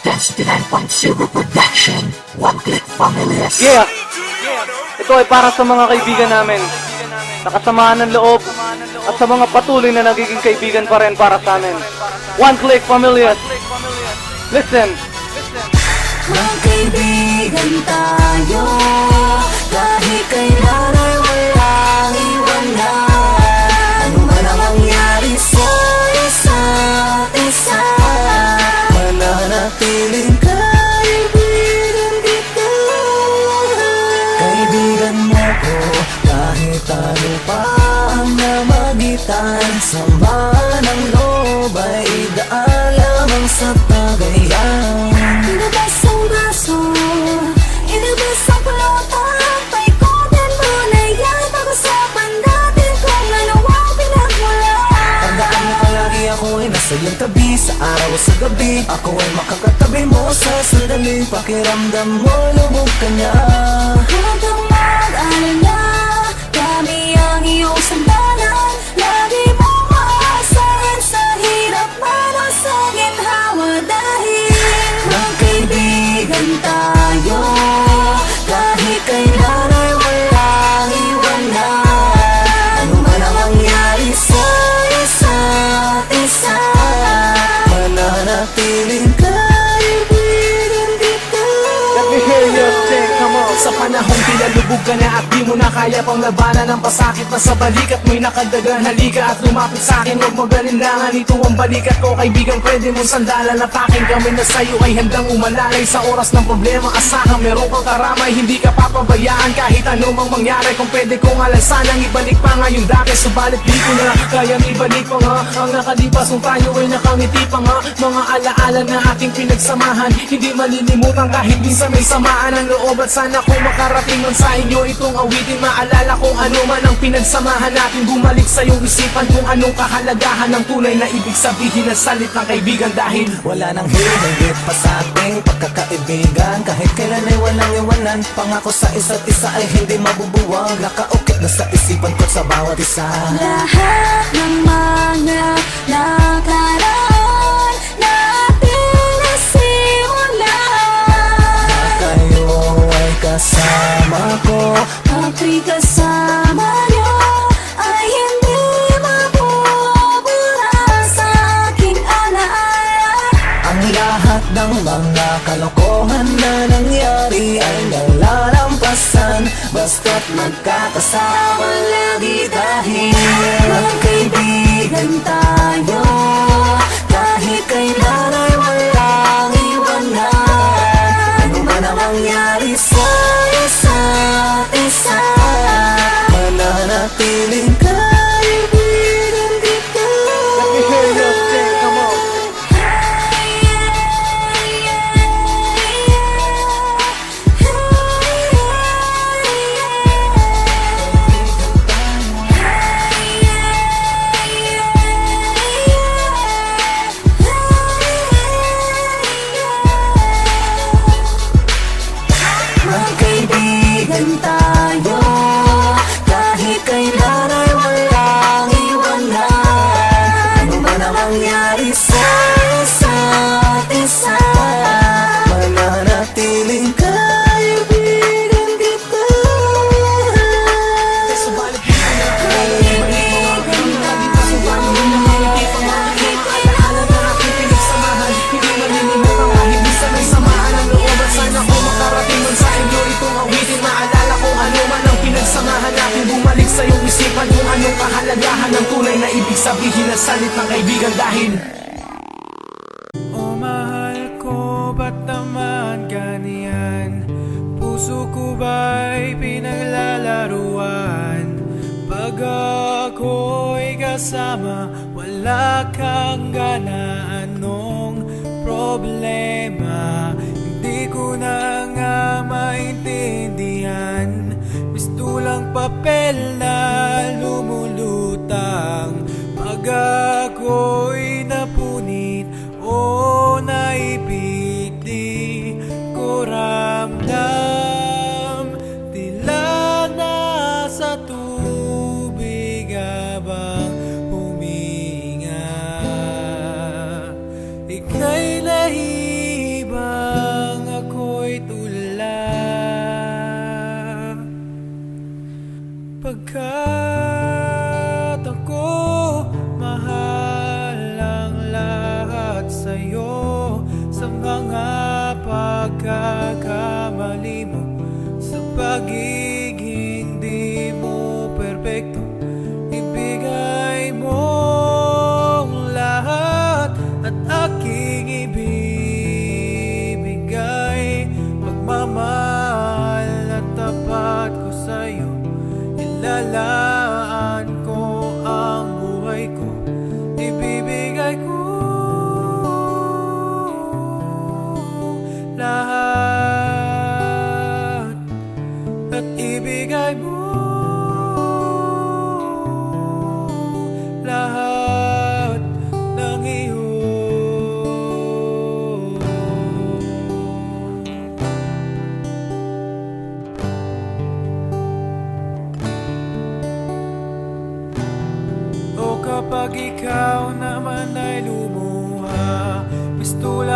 99.0 Production, One Click Families. Yeah! Ito ay para sa mga kaibigan namin, nakasamahan ng loob, at sa mga patuloy na nagiging kaibigan pa rin para sa amin. One Click Families. Listen! Magkaibigan tayo, kahit kailan ay walang iwanan. Ano man ang mangyari sa isa't isa, mananatiling kaibigan kita. Kaibigan mo ko, kahit ano pa ang namagitan. Sama ng loob ay daan lamang sa tagayan. Inabas ang baso, inabas ang pulutan. Paikutin mo na yan, pag-usapan natin kung ano ang pinagmula. Tandaan mo palagi ako ay nasa iyong tabi, sa araw o sa gabi. Ako ay makakatabi mo sa sandali. Pakiramdam mo, lubog ka niya. Huwag kang mag-alala, kami ang iyong sandalan. Lagi mo maasahan sa hirap man o sa ginhawa. Dahil magkaibigan tayo, kahit kailan ay walang iwanan. Ano man ang mangyari sa isa't isa, mananatiling kaibigan kita. Let me hear you sing, come on! Sa panahong pinalubog ka na at di mo na kaya pang labanan ang pasakit na sa balikat mo'y nakadagan. Halika at lumapit sa'kin, huwag magalinlangan. Ito ang balikat ko, kaibigan, pwede mong sandalan at aking kami na sa'yo ay handang umalalay. Sa oras ng problema, asahan meron kang karamay. Hindi ka papabayaan kahit anumang mangyari. Kung pwede kong alansanang ibalik pa nga yung dati, subalit di ko na kayang ibalik pa nga ang nakalipas kung tayo ay nakangiti pa nga. Mga alaala na ating pinagsamahan, hindi malilimutan kahit minsan may samaan ang loob. At sana kung makarating man sa inyo itong awitin, maalala kung ano man ang pinagsamahan natin. Bumalik sa iyong isipan kung anong kahalagahan ng tunay na ibig sabihin ng salitang kaibigan. Dahil wala nang hihigit pa sa ating pagkakaibigan. Kahit kailan ay walang iwanan, pangako sa isa't isa ay hindi mabubuwag. Nakaukit na sa isipan ko sa bawat isa. Lahat ng mga nakaraan natin nasimulan, kayo ay kasama ko. Ako'y kasama niyo, ay hindi mabubura sa aking alaala. Ang lahat ng mga kalokohan na nangyari ay nalalampasan, basta't magkakasama lagi. Dahil magkaibigan tayo, kahit kailan ay walang iwanan. Ano man ang mangyari sa isa't isa, mananatiling kaibigan kita. Let me hear you sing, come on! Magkaibigan tayo, kahit kailan ay walang iwanan. Ano man ang mangyari sa isa't isa, mananatiling kaibigan kita. subalit di ko na ibalik mo nga ang nakalipas kung paano mo nakangiti pa nga. Alaala na ating pinagsamahan, hindi malilimutan kahit minsan may samaan ang loob. At sana kung makarating man sa inyo itong awitin, maalala kung ano man ang pinagsamahan natin. Bumalik sa iyong isipan kung anong kahalagahan ng tunay na ibig sabihin ng salitang kaibigan. Dahil oh mahal ko, ba't naman ganyan? Puso ko ba'y pinaglalaruan? Pag ako'y kasama, wala kang gana. Anong problema? Hindi ko na nga maintindihan. Mistulang papel na lumulutang. Pag ako'y napunit o naipit, di ko ramdam. Tila nasa tubig habang huminga. Ika'y nahihibang ibibigay ko lahat at ibigay mo lahat ng iyo. O kapag ikaw naman ay lumuha, gusto lang